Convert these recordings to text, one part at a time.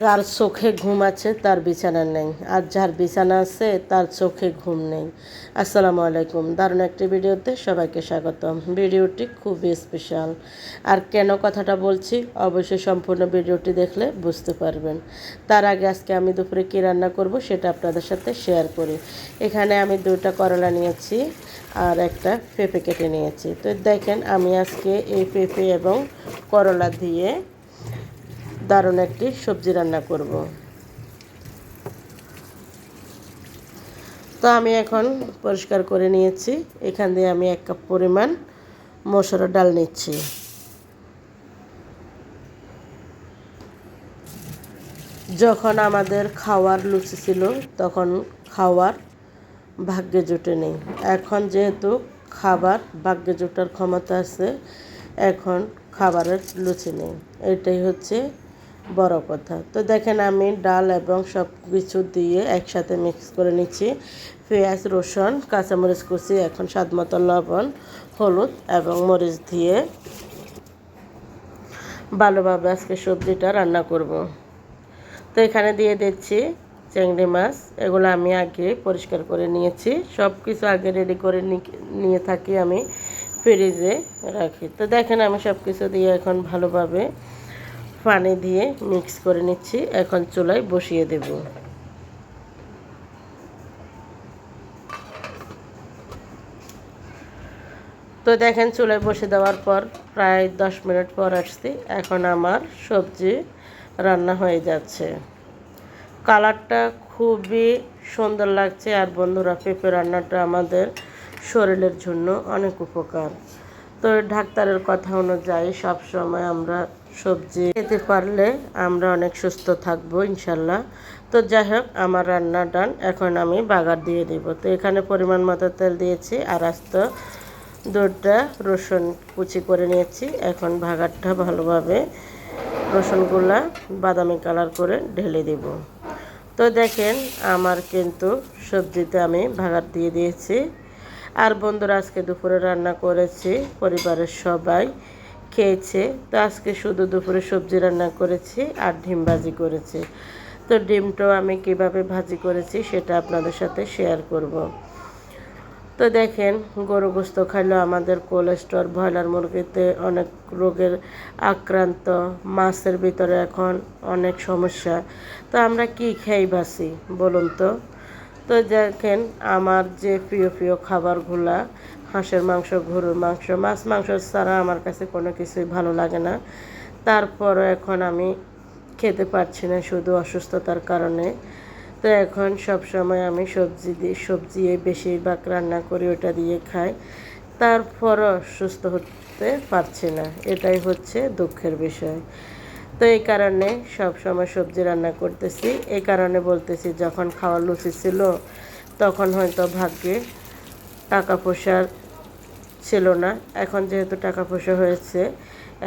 যার চোখে ঘুম আছে তার বিছানা নেই, আর যার বিছানা আছে তার চোখে ঘুম নেই। আসসালামু আলাইকুম। দারুণ একটি ভিডিওতে সবাইকে স্বাগতম। ভিডিওটি খুবই স্পেশাল, আর কেন কথাটা বলছি অবশ্যই সম্পূর্ণ ভিডিওটি দেখলে বুঝতে পারবেন। তার আগে আজকে আমি দুপুরে কী রান্না করব সেটা আপনাদের সাথে শেয়ার করি। এখানে আমি 2টা করলা নিয়েছি আর একটা পেঁপে কেটে নিয়েছি। তো দেখেন আমি আজকে এই পেঁপে এবং করলা দিয়ে দারুণ একটি সবজি রান্না করব। তো আমি এখন পরিষ্কার করে নিয়েছি। এখান দিয়ে আমি 1 কাপ পরিমাণ মসুর ডাল নিচ্ছি। যখন আমাদের খাওয়ার লুচি ছিল তখন খাওয়ার ভাগ্যে জুটে নেই। এখন যেহেতু খাবার ভাগ্যে জোটার ক্ষমতা আছে, এখন খাবারের লুচি নেই। এটাই হচ্ছে বড় কথা। তো দেখেন আমি ডাল এবং সব কিছু দিয়ে একসাথে মিক্স করে নিচ্ছি। পেঁয়াজ, রসুন, কাঁচামরিচ কুচি, এখন স্বাদমতো লবণ, হলুদ এবং মরিচ দিয়ে ভালোভাবে আজকে সবজিটা রান্না করব। তো এখানে দিয়ে দিচ্ছি চিংড়ি মাছ। এগুলো আমি আগে পরিষ্কার করে নিয়েছি। সব কিছু আগে রেডি করে নিয়ে থাকি, আমি ফ্রিজে রাখি। তো দেখেন আমি সব কিছু দিয়ে এখন ভালোভাবে পানি দিয়ে মিক্স করে নিচ্ছি। এখন চুলায় বসিয়ে দেব। তো দেখেন চুলায় বসে দেওয়ার পর প্রায় 10 মিনিট পর আসছি। এখন আমার সবজি রান্না হয়ে যাচ্ছে। কালারটা খুবই সুন্দর লাগছে। আর বন্ধুরা, পেঁপে রান্নাটা আমাদের শরীরের জন্য অনেক উপকার। তো ডাক্তারের কথা অনুযায়ী সবসময় আমরা সবজি খেতে পারলে আমরা অনেক সুস্থ থাকবো ইনশাল্লাহ। তো যাই হোক, আমার রান্না ডান। এখন আমি বাগার দিয়ে দিব। তো এখানে পরিমাণ মতো তেল দিয়েছি আর আস্ত 2টা রসুন কুচি করে নিয়েছি। এখন বাগারটা ভালোভাবে রসুনগুলা বাদামি কালার করে ঢেলে দিব। তো দেখেন আমার কিন্তু সবজিতে আমি ভাগার দিয়ে দিয়েছি। আর বন্ধুরা, আজকে দুপুরে রান্না করেছি, পরিবারের সবাই খেয়েছে। তো আজকে শুধু দুপুরে সবজি রান্না করেছি আর ডিম ভাজি করেছি। তো ডিমটাও আমি কিভাবে ভাজি করেছি সেটা আপনাদের সাথে শেয়ার করব। তো দেখেন গরু গোস্ত খাইলেও আমাদের কোলেস্ট্রল, ব্রয়লার মুরগিতে অনেক রোগের আক্রান্ত, মাছের ভিতরে এখন অনেক সমস্যা। তো আমরা কি খেয়ে বাঁচি বলুন তো? তো দেখেন আমার যে প্রিয় প্রিয় খাবারগুলা, হাঁসের মাংস, গরুর মাংস, মাছ মাংস ছাড়া আমার কাছে কোনো কিছুই ভালো লাগে না। তারপরও এখন আমি খেতে পারছি না শুধু অসুস্থতার কারণে। তো এখন সব সময় আমি সবজি বেশিরভাগ রান্না করি, ওটা দিয়ে খাই। তারপরও সুস্থ হতে পারছি না, এটাই হচ্ছে দুঃখের বিষয়। তো এই কারণে সব সময় সবজি রান্না করতেছি। এই কারণে বলতেছি, যখন খাওয়ার লুচি ছিল তখন হয়তো ভাগ্যে টাকা পয়সা ছিল না। এখন যেহেতু টাকা পয়সা হয়েছে,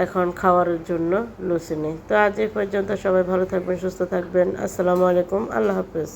এখন খাওয়ার জন্য লুচি নেই। তো আজ এই পর্যন্ত। সবাই ভালো থাকবেন, সুস্থ থাকবেন। আসসালামু আলাইকুম। আল্লাহ হাফেজ।